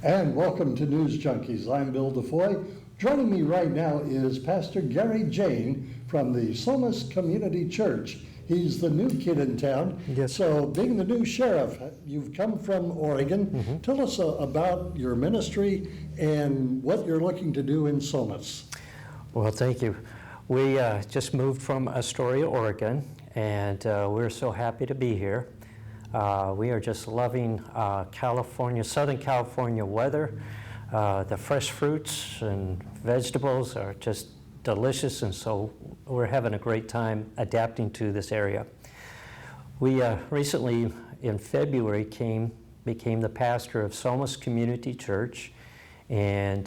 And welcome to News Junkies. I'm Bill DeFoi. Joining me right now is Pastor Jayne from the Somas Community Church. He's the new kid in town. Yes. So being the new sheriff, you've come from Oregon. Mm-hmm. Tell us about your ministry and what you're looking to do in Somas. Well, thank you. We just moved from Astoria, Oregon, and we're so happy to be here. We are just loving Southern California weather. The fresh fruits and vegetables are just delicious, and so we're having a great time adapting to this area. We recently, in February, became the pastor of Somas Community Church, and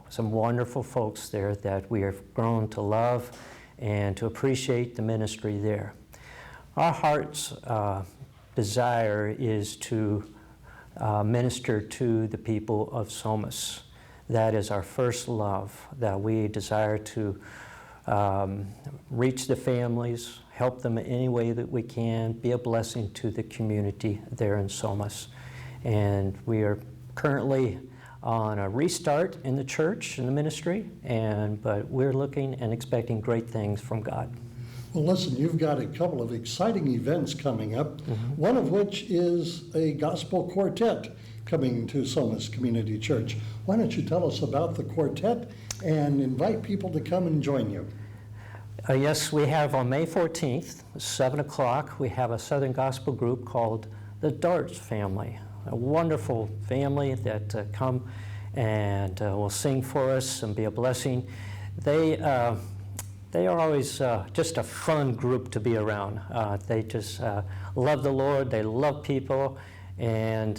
some wonderful folks there that we have grown to love and to appreciate the ministry there. Our heart's desire is to minister to the people of Somas. That is our first love, that we desire to reach the families, help them in any way that we can, be a blessing to the community there in Somas. And we are currently on a restart in the church, in the ministry, but we're looking and expecting great things from God. Well, listen, you've got a couple of exciting events coming up, one of which is a gospel quartet coming to Somas Community Church. Why don't you tell us about the quartet and invite people to come and join you? Yes, we have on May 14th, 7 o'clock, we have a Southern Gospel group called the Darts Family, a wonderful family that come and will sing for us and be a blessing. They are always just a fun group to be around. They just love the Lord, they love people, and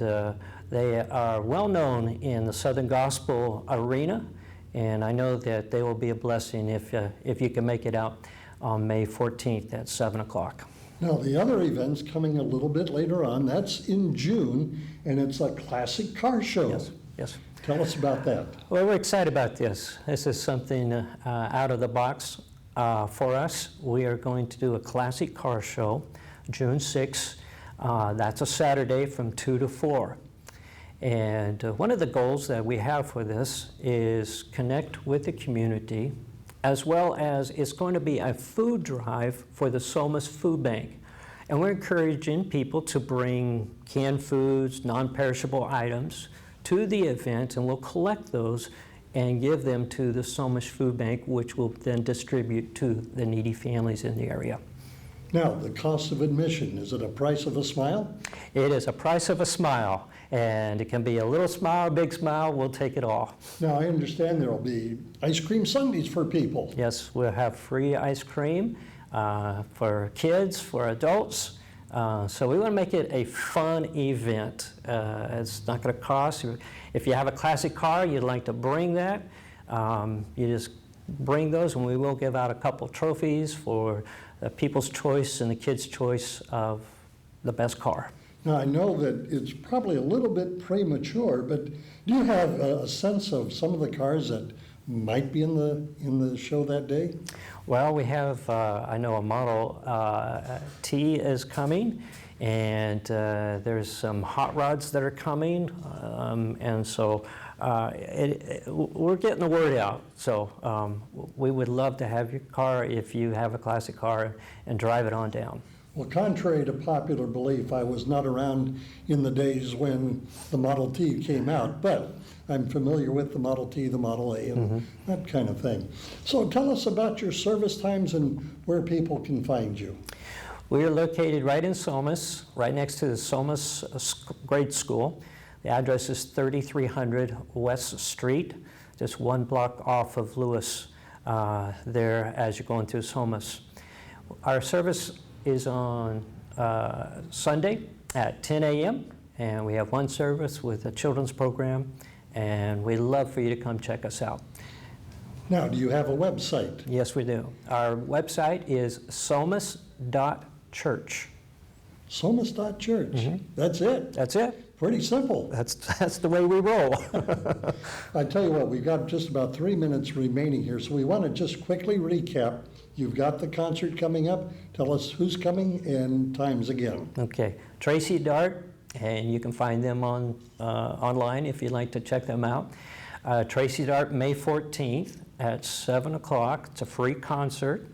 they are well known in the Southern Gospel arena, and I know that they will be a blessing if you can make it out on May 14th at 7 o'clock. Now, the other event's coming a little bit later on. That's in June, and it's a classic car show. Yes, yes. Tell us about that. Well, we're excited about this. This is something out of the box for us. We are going to do a classic car show, June 6th. That's a Saturday from 2 to 4. And one of the goals that we have for this is connect with the community, as well as it's going to be a food drive for the Somas Food Bank. And we're encouraging people to bring canned foods, non-perishable items to the event, and we'll collect those and give them to the Somas Food Bank, which will then distribute to the needy families in the area. Now, the cost of admission, is it a price of a smile? It is a price of a smile, and it can be a little smile, big smile, we'll take it all. Now, I understand there will be ice cream sundaes for people. Yes, we'll have free ice cream for kids, for adults. So we want to make it a fun event. It's not going to cost. If you have a classic car, you'd like to bring that, you just bring those, and we will give out a couple trophies for the people's choice and the kids' choice of the best car. Now, I know that it's probably a little bit premature, but do you have a sense of some of the cars that might be in the show that day? Well, we have, I know a Model T is coming, and there's some hot rods that are coming, and so we're getting the word out. So we would love to have your car if you have a classic car and drive it on down. Well, contrary to popular belief, I was not around in the days when the Model T came out, but I'm familiar with the Model T, the Model A, and that kind of thing. So tell us about your service times and where people can find you. We are located right in Somas, right next to the Somas Grade School. The address is 3300 West Street, just one block off of Lewis there as you're going through Somas. Our service is on Sunday at 10 a.m. and we have one service with a children's program, and we'd love for you to come check us out. Now, do you have a website? Yes, we do. Our website is somas.church. Somas.church. That's it? That's it. Pretty simple. That's the way we roll. I tell you what, we've got just about 3 minutes remaining here, so we want to just quickly recap. You've got the concert coming up. Tell us who's coming and times again. Okay. Tracy Dart and you can find them on online if you'd like to check them out. Tracy Dart, May 14th at 7 o'clock. It's a free concert.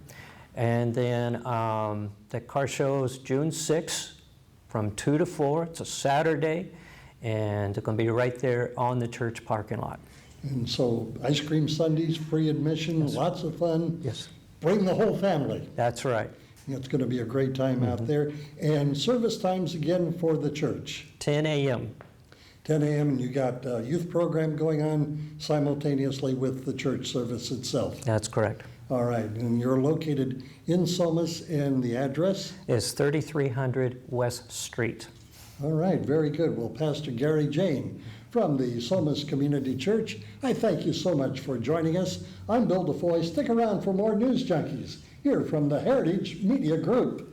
And then the car show is June 6th from 2 to 4. It's a Saturday, and it's going to be right there on the church parking lot. And so ice cream sundaes, free admission, lots of fun. Yes. Bring the whole family. That's right. It's going to be a great time out there. And service times again for the church. 10 a.m. 10 a.m. and you got a youth program going on simultaneously with the church service itself. That's correct. All right, and you're located in Somas, and the address? It's 3300 West Street. All right, very good. Well, Pastor Gary Jayne from the Somas Community Church, I thank you so much for joining us. I'm Bill DeFoi. Stick around for more News Junkies here from the Heritage Media Group.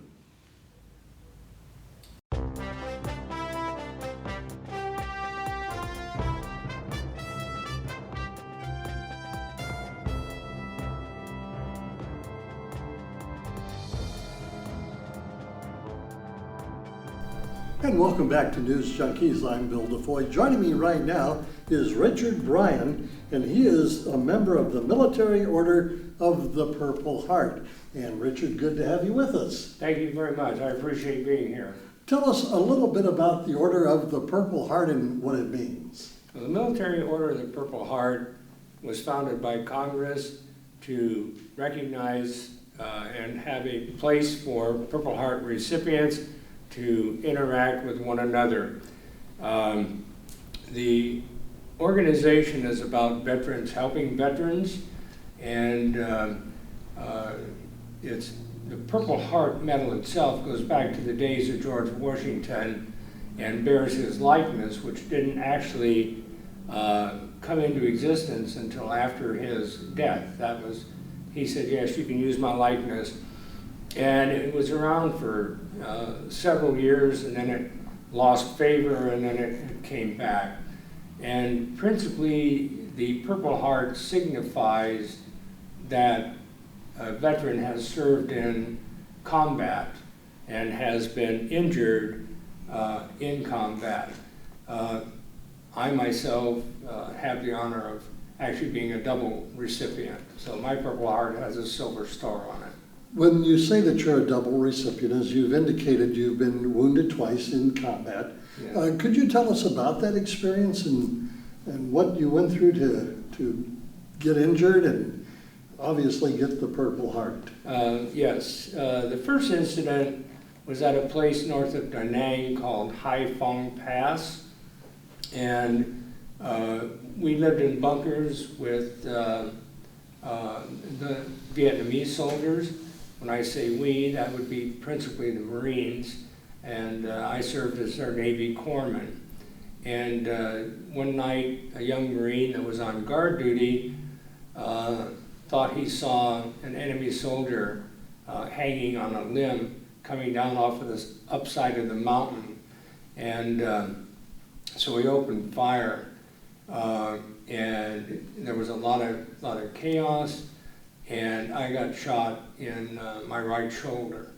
And welcome back to News Junkies. I'm Bill DeFoi. Joining me right now is Richard Bryan, and he is a member of the Military Order of the Purple Heart. And Richard, good to have you with us. Thank you very much. I appreciate being here. Tell us a little bit about the Order of the Purple Heart and what it means. The Military Order of the Purple Heart was founded by Congress to recognize and have a place for Purple Heart recipients to interact with one another. The organization is about veterans, helping veterans, and the Purple Heart medal itself goes back to the days of George Washington and bears his likeness, which didn't actually come into existence until after his death. He said, yes, you can use my likeness. And it was around for several years, and then it lost favor, and then it came back. And principally, the Purple Heart signifies that a veteran has served in combat and has been injured in combat. I myself have the honor of actually being a double recipient. So my Purple Heart has a silver star on it. When you say that you're a double recipient, as you've indicated, you've been wounded twice in combat. Yeah. Could you tell us about that experience and what you went through to get injured and obviously get the Purple Heart? Yes. The first incident was at a place north of Da Nang called Hai Phong Pass. And we lived in bunkers with the Vietnamese soldiers. When I say we, that would be principally the Marines, and I served as their Navy corpsman. And one night, a young Marine that was on guard duty thought he saw an enemy soldier hanging on a limb coming down off of the upside of the mountain. And so we opened fire, and there was a lot of chaos. And I got shot in my right shoulder.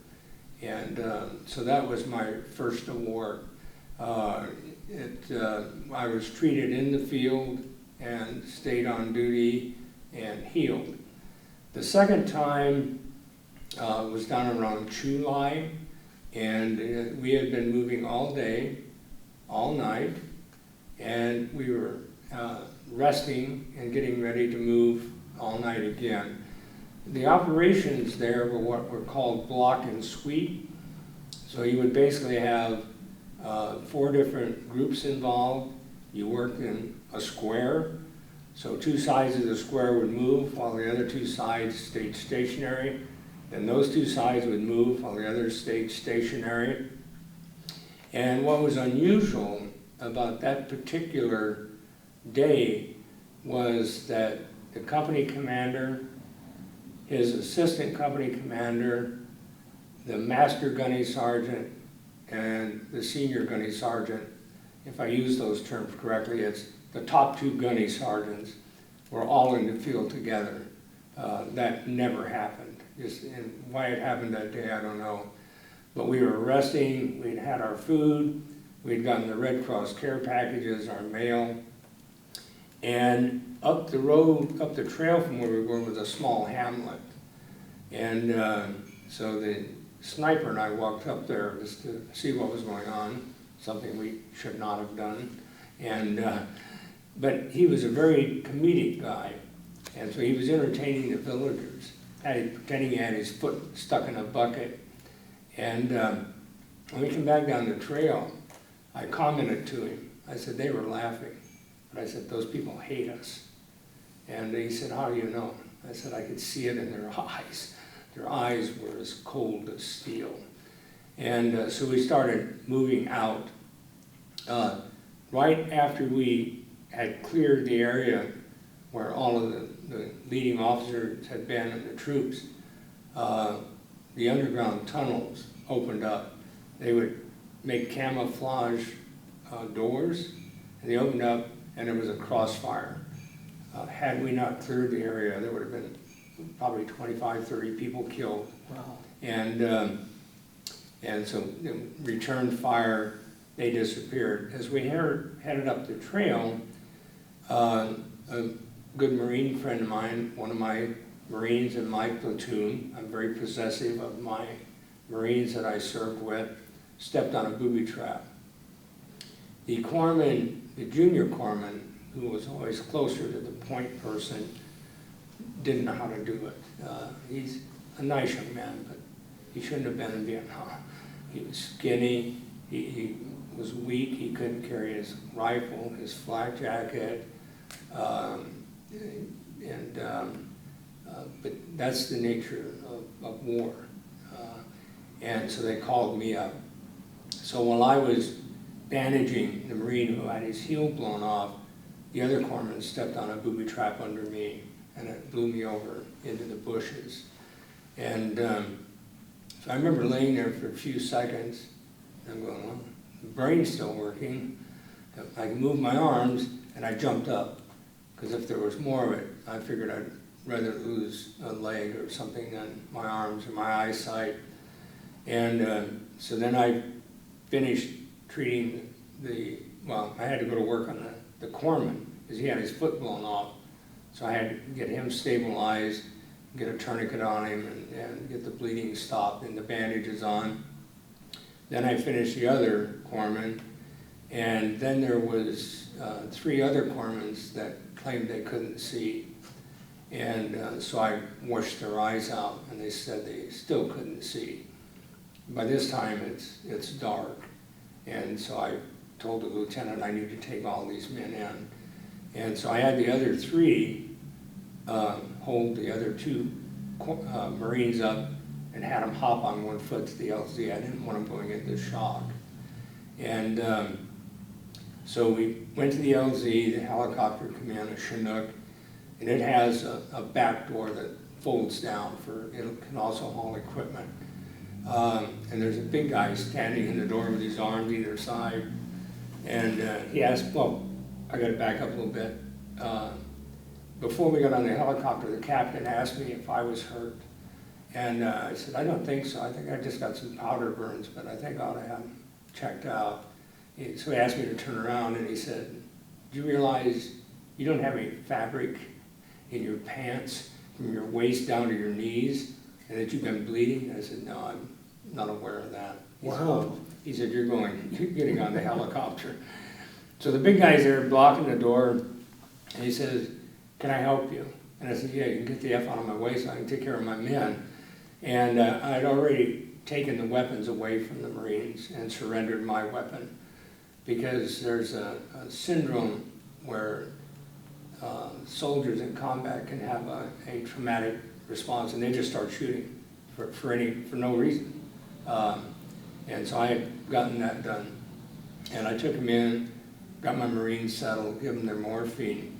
And so that was my first award. I was treated in the field and stayed on duty and healed. The second time was down around Chu Lai, and we had been moving all day, all night, and we were resting and getting ready to move all night again. The operations there were what were called block and sweep. So you would basically have 4 different groups involved. You worked in a square. So 2 sides of the square would move while the other 2 sides stayed stationary. Then those 2 sides would move while the others stayed stationary. And what was unusual about that particular day was that the company commander, his assistant company commander, the master gunny sergeant, and the senior gunny sergeant, if I use those terms correctly, it's the top 2 gunny sergeants, were all in the field together. That never happened. And why it happened that day, I don't know. But we were resting, we'd had our food, We'd gotten the Red Cross care packages, our mail, and up the road, up the trail from where we were was a small hamlet. And so the sniper and I walked up there just to see what was going on, something we should not have done. And but he was a very comedic guy, and so he was entertaining the villagers, pretending he had his foot stuck in a bucket. And when we came back down the trail, I commented to him. I said, they were laughing. But I said, those people hate us. And he said, how do you know? I said, I could see it in their eyes. Their eyes were as cold as steel. And so we started moving out. Right after we had cleared the area where all of the leading officers had been and the troops, the underground tunnels opened up. They would make camouflage doors, and they opened up, and there was a crossfire. Had we not cleared the area, there would have been probably 25, 30 people killed. Wow. And so returned fire, they disappeared. As we headed up the trail, a good Marine friend of mine, one of my Marines in my platoon, I'm very possessive of my Marines that I served with, stepped on a booby trap. The corpsman, the junior corpsman, who was always closer to the point person, didn't know how to do it. He's a nice young man, but he shouldn't have been in Vietnam. He was skinny, he was weak, he couldn't carry his rifle, his flak jacket, but that's the nature of war. And so they called me up. So while I was bandaging the Marine who had his heel blown off, the other corpsman stepped on a booby trap under me, and it blew me over into the bushes. And so I remember laying there for a few seconds, and I'm going, well, the brain's still working. I can move my arms, and I jumped up, because if there was more of it, I figured I'd rather lose a leg or something than my arms or my eyesight. And so then I finished treating well, I had to go to work on the corpsman, because he had his foot blown off. So I had to get him stabilized, get a tourniquet on him, and get the bleeding stopped and the bandages on. Then I finished the other corpsman, and then there was 3 other corpsmen that claimed they couldn't see. And so I washed their eyes out, and they said they still couldn't see. By this time, it's dark, and so I told the lieutenant I need to take all these men in. And so I had the other 3 hold the other 2 Marines up and had them hop on one foot to the LZ. I didn't want them going into shock. And so we went to the LZ, the helicopter command, a Chinook, and it has a back door that folds down it can also haul equipment. And there's a big guy standing in the door with his arms either side. And he asked, well, I got to back up a little bit. Before we got on the helicopter, the captain asked me if I was hurt. And I said, I don't think so. I think I just got some powder burns, but I think I ought to have them checked out. So he asked me to turn around, and he said, do you realize you don't have any fabric in your pants from your waist down to your knees, and that you've been bleeding? I said, no, I'm not aware of that. Wow. He said, you're getting on the helicopter. So the big guy's there blocking the door, and he says, can I help you? And I said, yeah, you can get the F out of my way so I can take care of my men. And I'd already taken the weapons away from the Marines and surrendered my weapon, because there's a syndrome where soldiers in combat can have a traumatic response, and they just start shooting for no reason. And so I had gotten that done. And I took them in, got my Marines settled, give them their morphine,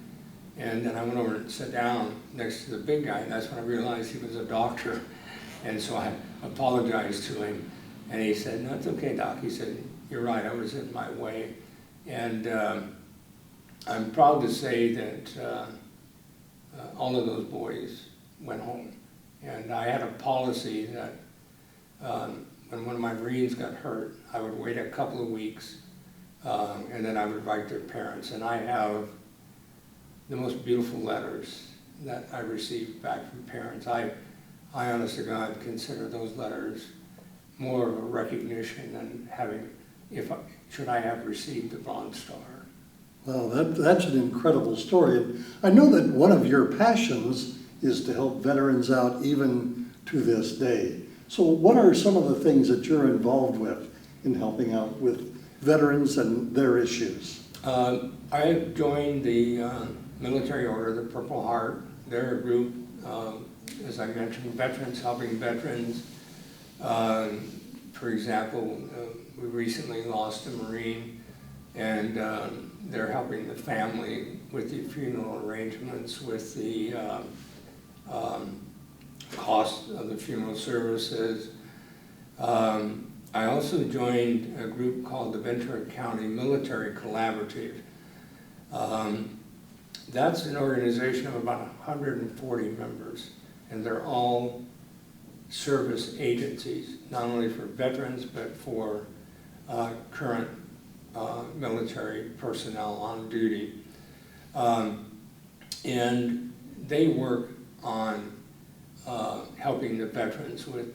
and then I went over and sat down next to the big guy, and that's when I realized he was a doctor. And so I apologized to him, and he said, no, it's okay, Doc. He said, you're right, I was in my way. And I'm proud to say that all of those boys went home. And I had a policy that when one of my Marines got hurt, I would wait a couple of weeks, and then I would write their parents. And I have the most beautiful letters that I received back from parents. I honest to God consider those letters more of a recognition than having, should I have received the Bronze Star. Well, that's an incredible story. And I know that one of your passions is to help veterans out even to this day. So what are some of the things that you're involved with in helping out with veterans and their issues? I have joined the military order, the Purple Heart. They're a group, as I mentioned, veterans helping veterans. For example, we recently lost a Marine, and they're helping the family with the funeral arrangements, with the cost of the funeral services. I also joined a group called the Ventura County Military Collaborative. That's an organization of about 140 members, and they're all service agencies, not only for veterans, but for current military personnel on duty. And they work on helping the veterans with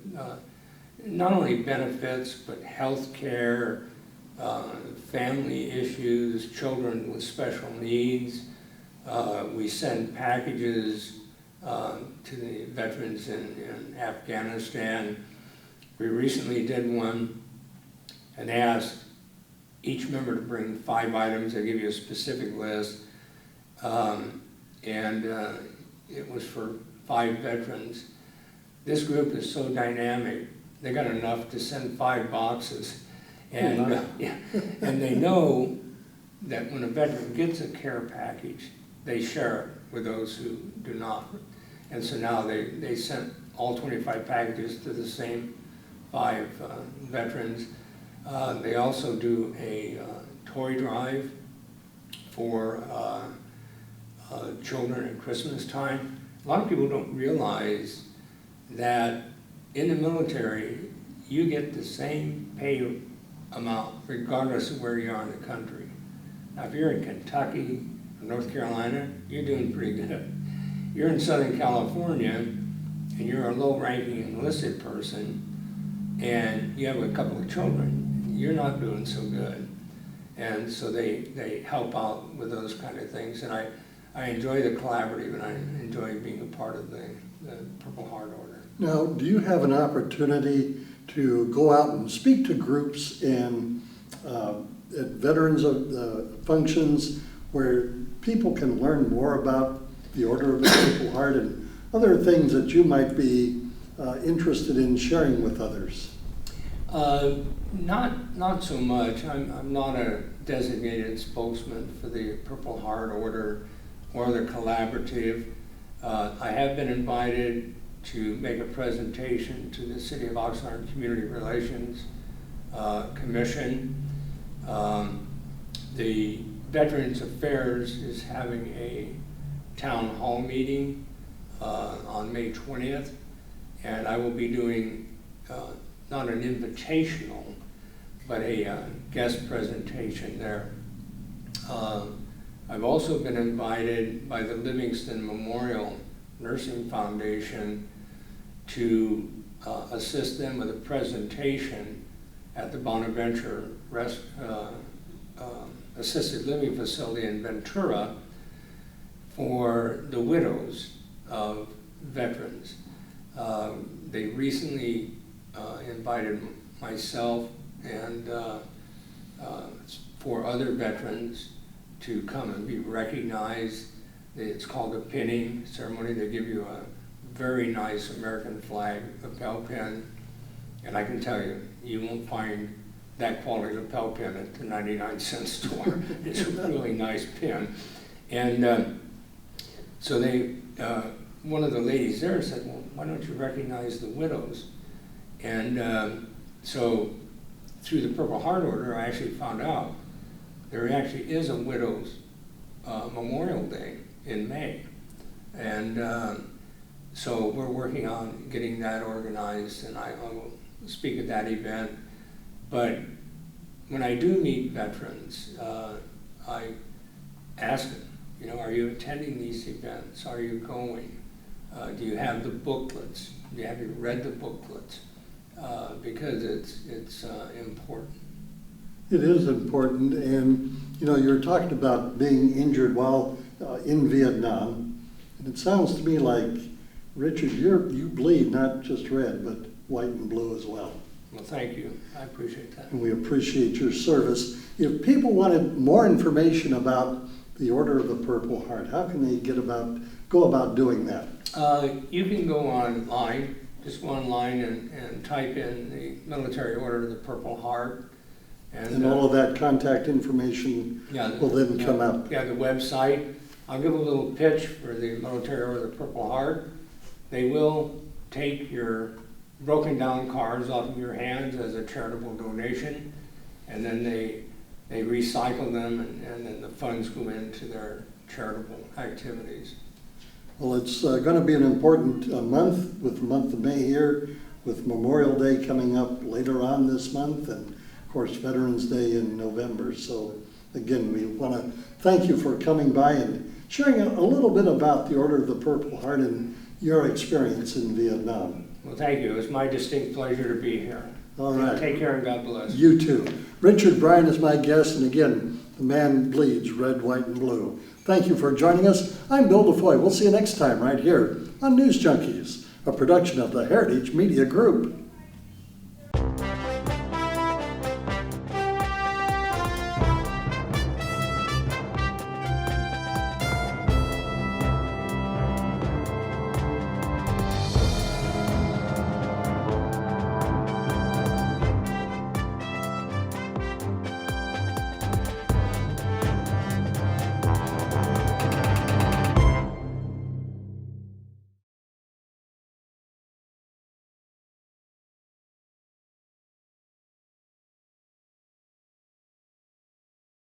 not only benefits, but health care, family issues, children with special needs. We send packages to the veterans in Afghanistan. We recently did one and asked each member to bring 5 items. They give you a specific list. It was for 5 veterans. This group is so dynamic. They got enough to send 5 boxes. And, and they know that when a veteran gets a care package, they share it with those who do not. And so now they sent all 25 packages to the same 5 veterans. They also do a toy drive for children at Christmas time. A lot of people don't realize that in the military, you get the same pay amount regardless of where you are in the country. Now, if you're in Kentucky or North Carolina, you're doing pretty good. You're in Southern California, and you're a low-ranking enlisted person, and you have a couple of children, you're not doing so good. And so they help out with those kind of things, and I enjoy the collaborative, and I enjoy being a part of the Purple Heart Order. Now, do you have an opportunity to go out and speak to groups and at veterans functions where people can learn more about the Order of the Purple Heart and other things that you might be interested in sharing with others? Not so much. I'm not a designated spokesman for the Purple Heart Order or the collaborative. I have been invited to make a presentation to the City of Oxnard Community Relations Commission. The Veterans Affairs is having a town hall meeting on May 20th, and I will be doing not an invitational, but a guest presentation there. I've also been invited by the Livingston Memorial Nursing Foundation to assist them with a presentation at the Bonaventure Assisted Living Facility in Ventura for the widows of veterans. They recently invited myself and 4 other veterans to come and be recognized. It's called a pinning ceremony. They give you a very nice American flag lapel pin, and I can tell you, you won't find that quality lapel pin at the 99-cent store. It's a really nice pin. And so one of the ladies there said, well, why don't you recognize the widows? And so through the Purple Heart Order, I actually found out there actually is a Widows Memorial Day in May. And so we're working on getting that organized, and I will speak at that event. But when I do meet veterans, I ask them, you know, are you attending these events? Are you going? Do you have the booklets? Have you read the booklets? Because it's important. It is important, and you know, you're talking about being injured while in Vietnam, and it sounds to me like, Richard, you bleed not just red, but white and blue as well. Well, thank you. I appreciate that. And we appreciate your service. If people wanted more information about the Order of the Purple Heart, how can they go about doing that? You can go online, just go online and type in the Military Order of the Purple Heart. And all of that contact information will then come up. Yeah, the website. I'll give a little pitch for the Military Order of the Purple Heart. They will take your broken down cars off of your hands as a charitable donation, and then they recycle them, and then the funds go into their charitable activities. Well, it's going to be an important month, with the month of May here, with Memorial Day coming up later on this month, and of course Veterans Day in November. So again, we want to thank you for coming by and sharing a little bit about the Order of the Purple Heart and your experience in Vietnam. Well, thank you. It's my distinct pleasure to be here. All right. Take care and God bless. You too. Richard Bryan is my guest, and again, the man bleeds red, white, and blue. Thank you for joining us. I'm Bill DeFoi. We'll see you next time right here on News Junkies, a production of the Heritage Media Group.